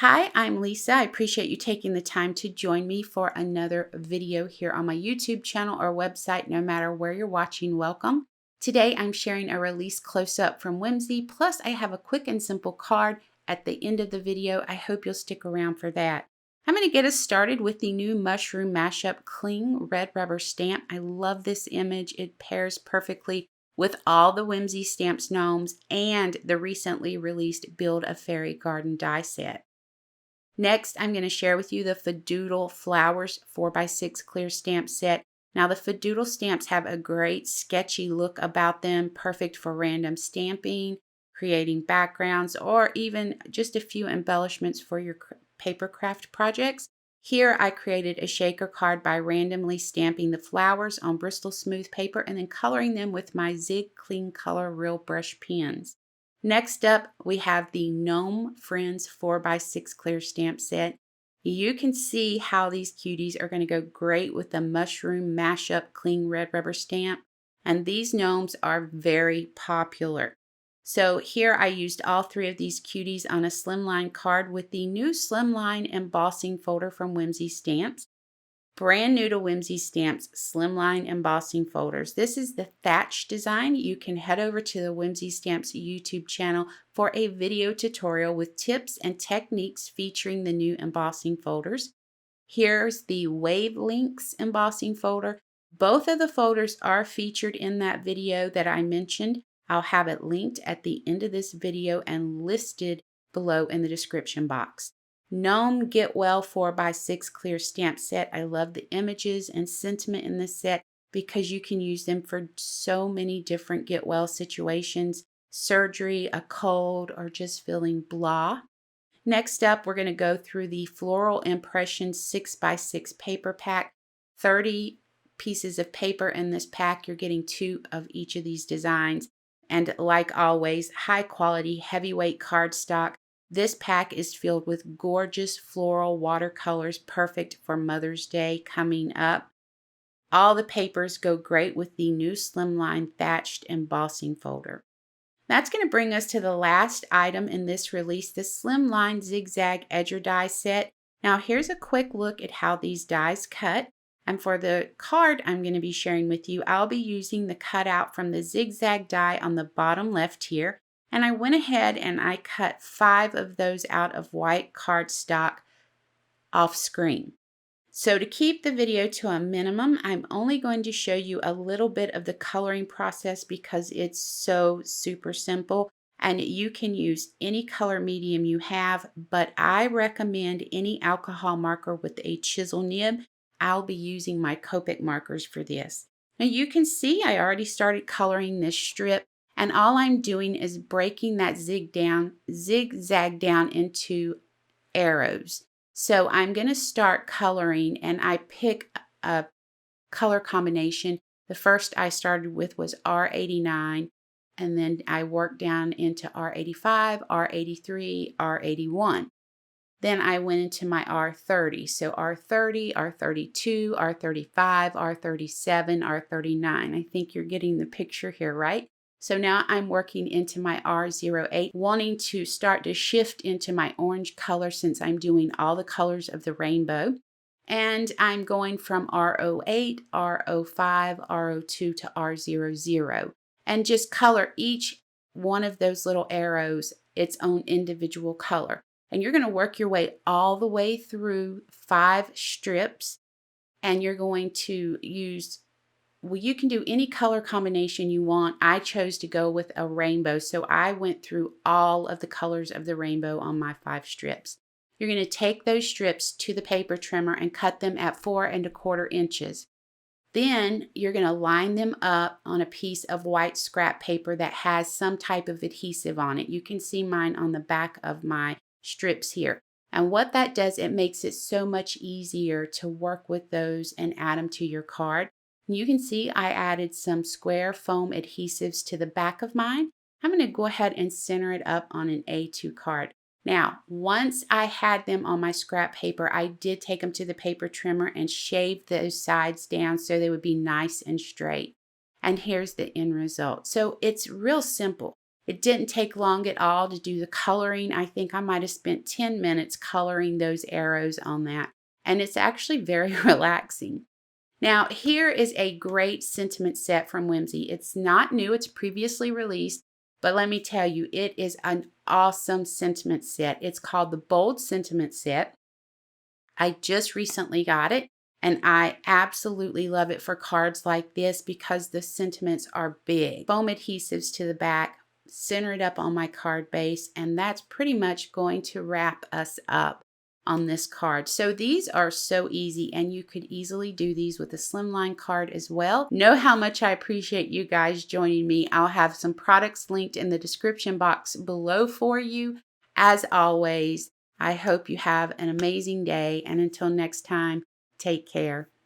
Hi, I'm Lisa. I appreciate you taking the time to join me for another video here on my YouTube channel or website. No matter where you're watching, welcome. Today I'm sharing a release close-up from Whimsy, plus I have a quick and simple card at the end of the video. I hope you'll stick around for that. I'm going to get us started with the new Mushroom Mashup Cling Red Rubber Stamp. I love this image. It pairs perfectly with all the Whimsy Stamps gnomes and the recently released Build a Fairy Garden die set. Next, I'm going to share with you the FaDoodle Flowers 4x6 clear stamp set. Now, the FaDoodle stamps have a great sketchy look about them, perfect for random stamping, creating backgrounds, or even just a few embellishments for your paper craft projects. Here, I created a shaker card by randomly stamping the flowers on Bristol Smooth paper and then coloring them with my Zig Clean Color Real Brush pens. Next up, we have the Gnome Friends 4x6 clear stamp set. You can see how these cuties are going to go great with the Mushroom Mashup Cling Red Rubber Stamp. And these gnomes are very popular. So here I used all three of these cuties on a slimline card with the new Slimline Embossing folder from Whimsy Stamps. Brand new to Whimsy Stamps Slimline Embossing folders. This is the Thatch design. You can head over to the Whimsy Stamps YouTube channel for a video tutorial with tips and techniques featuring the new embossing folders. Here's the Wavelinks embossing folder. Both of the folders are featured in that video that I mentioned. I'll have it linked at the end of this video and listed below in the description box. Gnome Get Well 4x6 clear stamp set. I love the images and sentiment in this set because you can use them for so many different get well situations, surgery, a cold, or just feeling blah. Next up, we're going to go through the Floral Impressions 6x6 paper pack. 30 pieces of paper in this pack. You're getting 2 of each of these designs. And like always, high quality, heavyweight cardstock. This pack is filled with gorgeous floral watercolors, perfect for Mother's Day coming up. All the papers go great with the new Slimline Thatched Embossing folder. That's going to bring us to the last item in this release, the Slimline Zigzag Edger die set. Now here's a quick look at how these dies cut. And for the card I'm going to be sharing with you, I'll be using the cutout from the Zigzag die on the bottom left here. And I went ahead and I cut 5 of those out of white cardstock off screen. So to keep the video to a minimum, I'm only going to show you a little bit of the coloring process because it's so super simple. And you can use any color medium you have, but I recommend any alcohol marker with a chisel nib. I'll be using my Copic markers for this. Now you can see I already started coloring this strip. And all I'm doing is breaking that zigzag down into arrows. So I'm going to start coloring and I pick a color combination. The first I started with was R89 and then I worked down into R85, R83, R81. Then I went into my R30. So R30, R32, R35, R37, R39. I think you're getting the picture here, right? So now I'm working into my R08, wanting to start to shift into my orange color since I'm doing all the colors of the rainbow. And I'm going from R08, R05, R02 to R00. And just color each one of those little arrows its own individual color. And you're going to work your way all the way through 5 strips. And you're going to use, well, you can do any color combination you want. I chose to go with a rainbow, so I went through all of the colors of the rainbow on my 5 strips. You're going to take those strips to the paper trimmer and cut them at 4 1/4 inches. Then you're going to line them up on a piece of white scrap paper that has some type of adhesive on it. You can see mine on the back of my strips here. And what that does, it makes it so much easier to work with those and add them to your card. You can see I added some square foam adhesives to the back of mine. I'm going to go ahead and center it up on an A2 card. Now, once I had them on my scrap paper, I did take them to the paper trimmer and shave those sides down so they would be nice and straight. And here's the end result. So it's real simple. It didn't take long at all to do the coloring. I think I might have spent 10 minutes coloring those arrows on that. And it's actually very relaxing. Now, here is a great sentiment set from Whimsy. It's not new, it's previously released, but let me tell you, it is an awesome sentiment set. It's called the Bold Sentiment Set. I just recently got it, and I absolutely love it for cards like this because the sentiments are big. Foam adhesives to the back, center it up on my card base, and that's pretty much going to wrap us up on this card. So these are so easy, and you could easily do these with a slimline card as well. Know how much I appreciate you guys joining me. I'll have some products linked in the description box below for you. As always, I hope you have an amazing day, and until next time, take care.